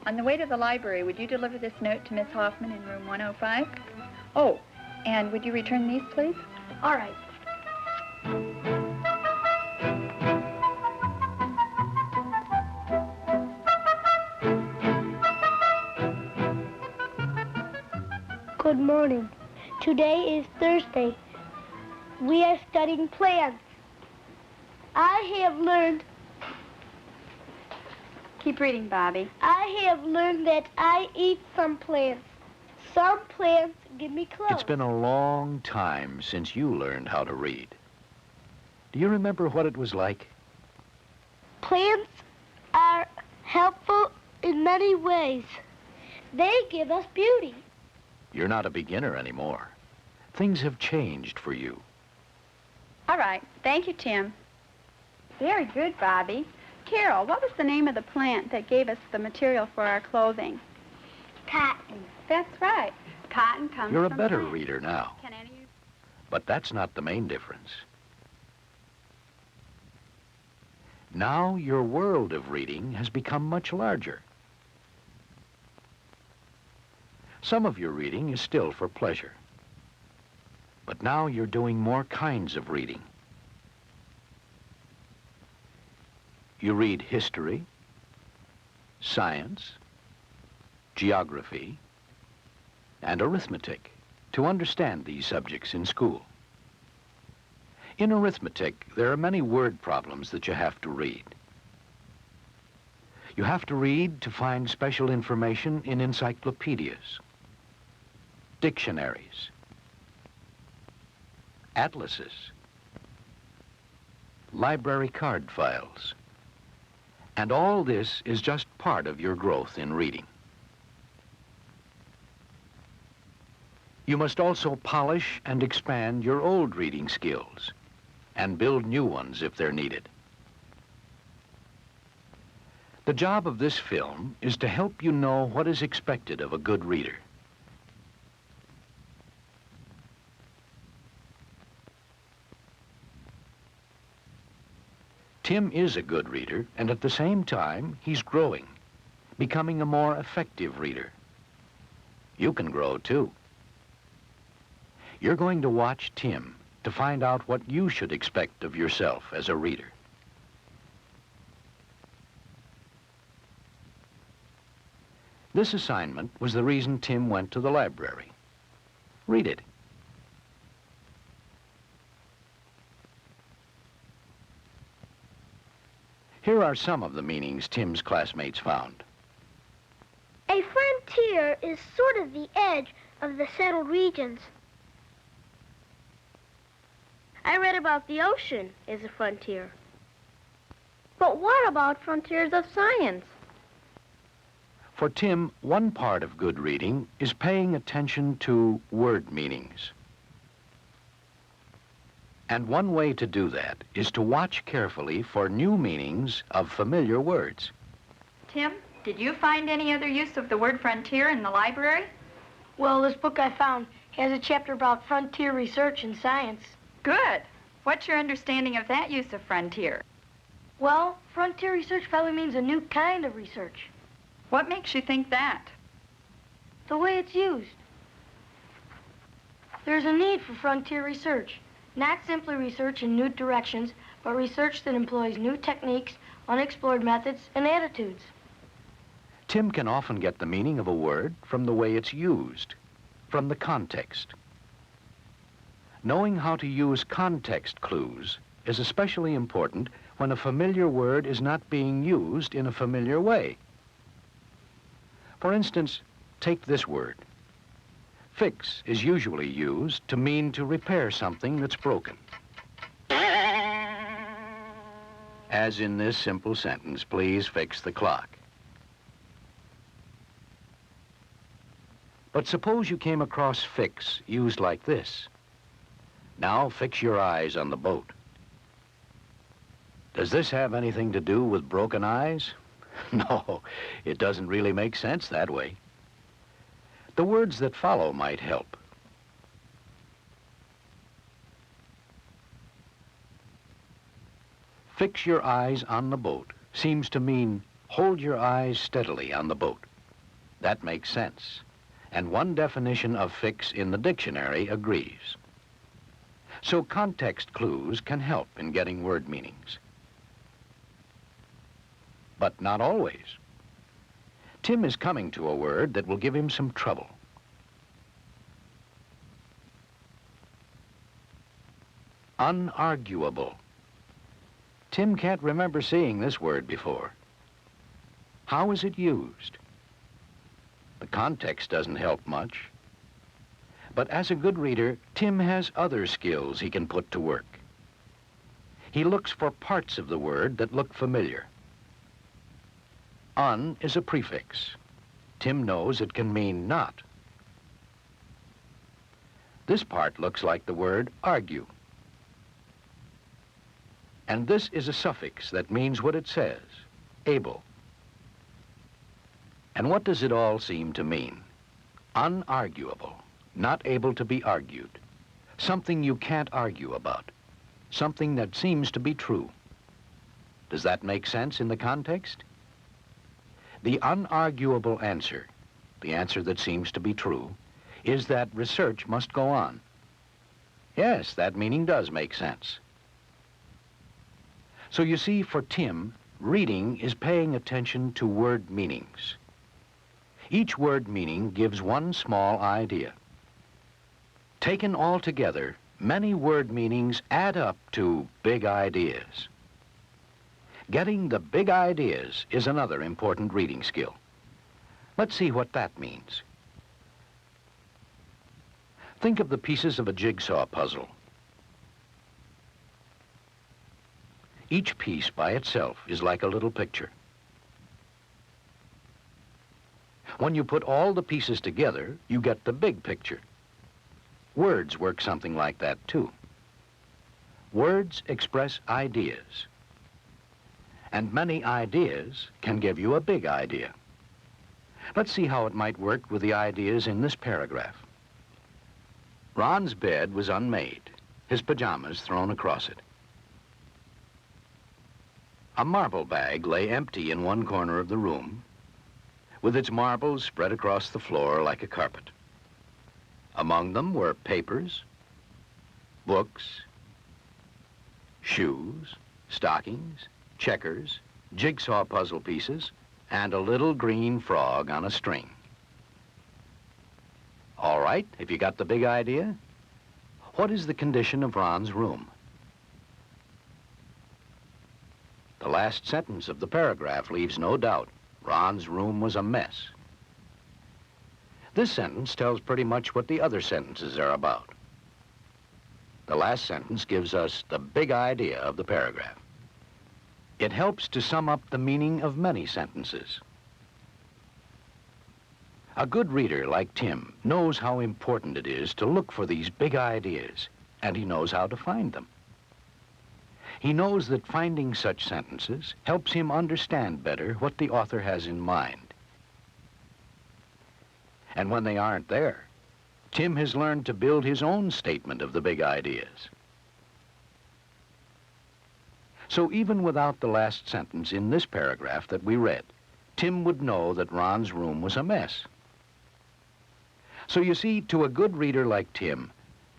On the way to the library, would you deliver this note to Miss Hoffman in room 105? Oh, and would you return these, please? All right. Good morning. Today is Thursday. We are studying plants. I have learned... Keep reading, Bobby. I have learned that I eat some plants. Some plants give me clothes. It's been a long time since you learned how to read. Do you remember what it was like? Plants are helpful in many ways. They give us beauty. You're not a beginner anymore. Things have changed for you. All right. Thank you, Tim. Very good, Bobby. Carol, what was the name of the plant that gave us the material for our clothing? Cotton. That's right. Cotton comes from You're a better plants. reader now. Can any of you... But that's not the main difference. Now your world of reading has become much larger. Some of your reading is still for pleasure. But now you're doing more kinds of reading. You read history, science, geography, and arithmetic to understand these subjects in school. In arithmetic, there are many word problems that you have to read. You have to read to find special information in encyclopedias, dictionaries, atlases, library card files. And all this is just part of your growth in reading. You must also polish and expand your old reading skills and build new ones if they're needed. The job of this film is to help you know what is expected of a good reader. Tim is a good reader, and at the same time, he's growing, becoming a more effective reader. You can grow, too. You're going to watch Tim to find out what you should expect of yourself as a reader. This assignment was the reason Tim went to the library. Read it. Here are some of the meanings Tim's classmates found. A frontier is sort of the edge of the settled regions. I read about the ocean as a frontier. But what about frontiers of science? For Tim, one part of good reading is paying attention to word meanings. And one way to do that is to watch carefully for new meanings of familiar words. Tim, did you find any other use of the word frontier in the library? Well, this book I found has a chapter about frontier research in science. Good. What's your understanding of that use of frontier? Well, frontier research probably means a new kind of research. What makes you think that? The way it's used. There's a need for frontier research. Not simply research in new directions, but research that employs new techniques, unexplored methods, and attitudes. Tim can often get the meaning of a word from the way it's used, from the context. Knowing how to use context clues is especially important when a familiar word is not being used in a familiar way. For instance, take this word. Fix is usually used to mean to repair something that's broken. As in this simple sentence, please fix the clock. But suppose you came across fix used like this. Now fix your eyes on the boat. Does this have anything to do with broken eyes? No, it doesn't really make sense that way. The words that follow might help. Fix your eyes on the boat seems to mean hold your eyes steadily on the boat. That makes sense. And one definition of fix in the dictionary agrees. So context clues can help in getting word meanings. But not always. Tim is coming to a word that will give him some trouble. Unarguable. Tim can't remember seeing this word before. How is it used? The context doesn't help much. But as a good reader, Tim has other skills he can put to work. He looks for parts of the word that look familiar. Un is a prefix. Tim knows it can mean not. This part looks like the word argue. And this is a suffix that means what it says, able. And what does it all seem to mean? Unarguable, not able to be argued. Something you can't argue about. Something that seems to be true. Does that make sense in the context? The unarguable answer, the answer that seems to be true, is that research must go on. Yes, that meaning does make sense. So you see, for Tim, reading is paying attention to word meanings. Each word meaning gives one small idea. Taken all together, many word meanings add up to big ideas. Getting the big ideas is another important reading skill. Let's see what that means. Think of the pieces of a jigsaw puzzle. Each piece by itself is like a little picture. When you put all the pieces together, you get the big picture. Words work something like that too. Words express ideas. And many ideas can give you a big idea. Let's see how it might work with the ideas in this paragraph. Ron's bed was unmade, his pajamas thrown across it. A marble bag lay empty in one corner of the room, with its marbles spread across the floor like a carpet. Among them were papers, books, shoes, stockings, checkers, jigsaw puzzle pieces, and a little green frog on a string. All right, have you got the big idea? What is the condition of Ron's room? The last sentence of the paragraph leaves no doubt. Ron's room was a mess. This sentence tells pretty much what the other sentences are about. The last sentence gives us the big idea of the paragraph. It helps to sum up the meaning of many sentences. A good reader like Tim knows how important it is to look for these big ideas, and he knows how to find them. He knows that finding such sentences helps him understand better what the author has in mind. And when they aren't there, Tim has learned to build his own statement of the big ideas. So even without the last sentence in this paragraph that we read, Tim would know that Ron's room was a mess. So you see, to a good reader like Tim,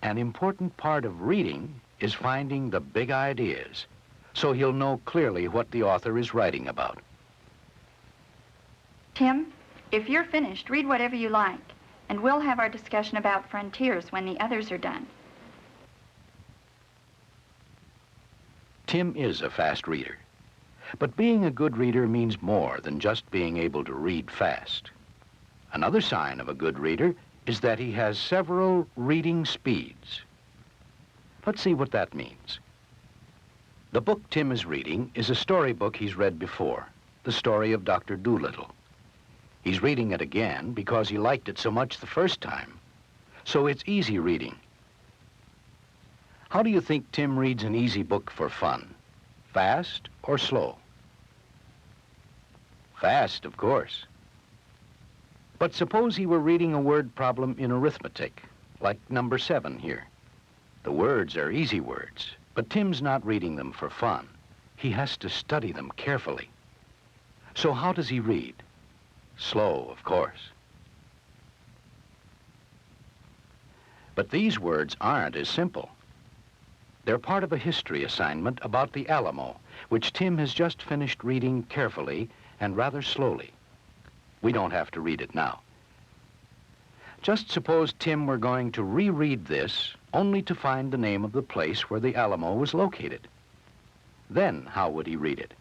an important part of reading is finding the big ideas, so he'll know clearly what the author is writing about. Tim, if you're finished, read whatever you like, and we'll have our discussion about frontiers when the others are done. Tim is a fast reader, but being a good reader means more than just being able to read fast. Another sign of a good reader is that he has several reading speeds. Let's see what that means. The book Tim is reading is a storybook he's read before, the story of Dr. Dolittle. He's reading it again because he liked it so much the first time, so it's easy reading. How do you think Tim reads an easy book for fun? Fast or slow? Fast, of course. But suppose he were reading a word problem in arithmetic, like number 7 here. The words are easy words, but Tim's not reading them for fun. He has to study them carefully. So how does he read? Slow, of course. But these words aren't as simple. They're part of a history assignment about the Alamo, which Tim has just finished reading carefully and rather slowly. We don't have to read it now. Just suppose Tim were going to reread this only to find the name of the place where the Alamo was located. Then how would he read it?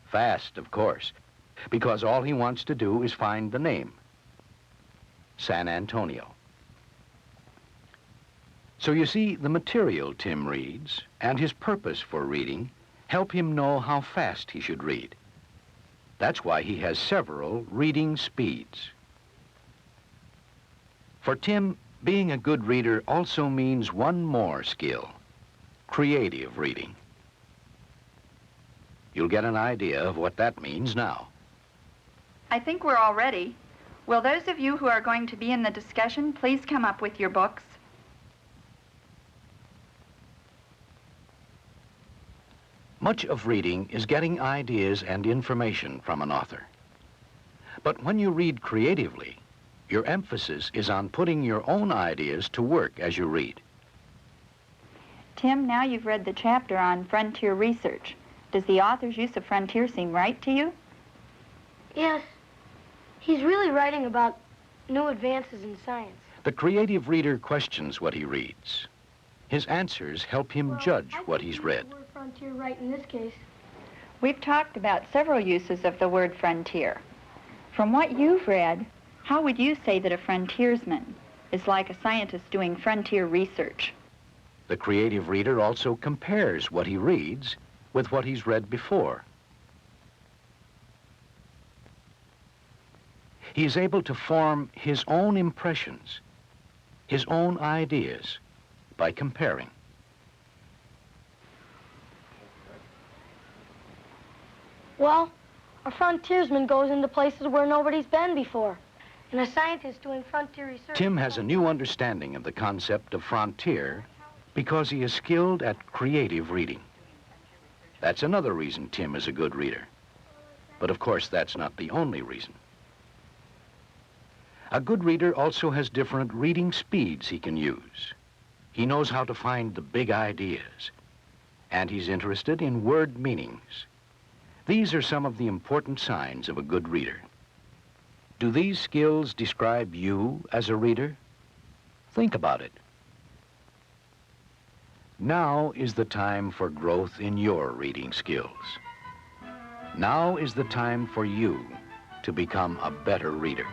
Fast, of course, because all he wants to do is find the name, San Antonio. So you see, the material Tim reads and his purpose for reading help him know how fast he should read. That's why he has several reading speeds. For Tim, being a good reader also means one more skill, creative reading. You'll get an idea of what that means now. I think we're all ready. Will those of you who are going to be in the discussion please come up with your books? Much of reading is getting ideas and information from an author. But when you read creatively, your emphasis is on putting your own ideas to work as you read. Tim, now you've read the chapter on frontier research. Does the author's use of frontier seem right to you? Yes. He's really writing about new advances in science. The creative reader questions what he reads. His answers help him judge what he's read. The word frontier right in this case. We've talked about several uses of the word frontier. From what you've read, how would you say that a frontiersman is like a scientist doing frontier research? The creative reader also compares what he reads with what he's read before. He is able to form his own impressions, his own ideas, by comparing. Well, a frontiersman goes into places where nobody's been before. And a scientist doing frontier research... Tim has a new understanding of the concept of frontier because he is skilled at creative reading. That's another reason Tim is a good reader. But of course, that's not the only reason. A good reader also has different reading speeds he can use. He knows how to find the big ideas, and he's interested in word meanings. These are some of the important signs of a good reader. Do these skills describe you as a reader? Think about it. Now is the time for growth in your reading skills. Now is the time for you to become a better reader.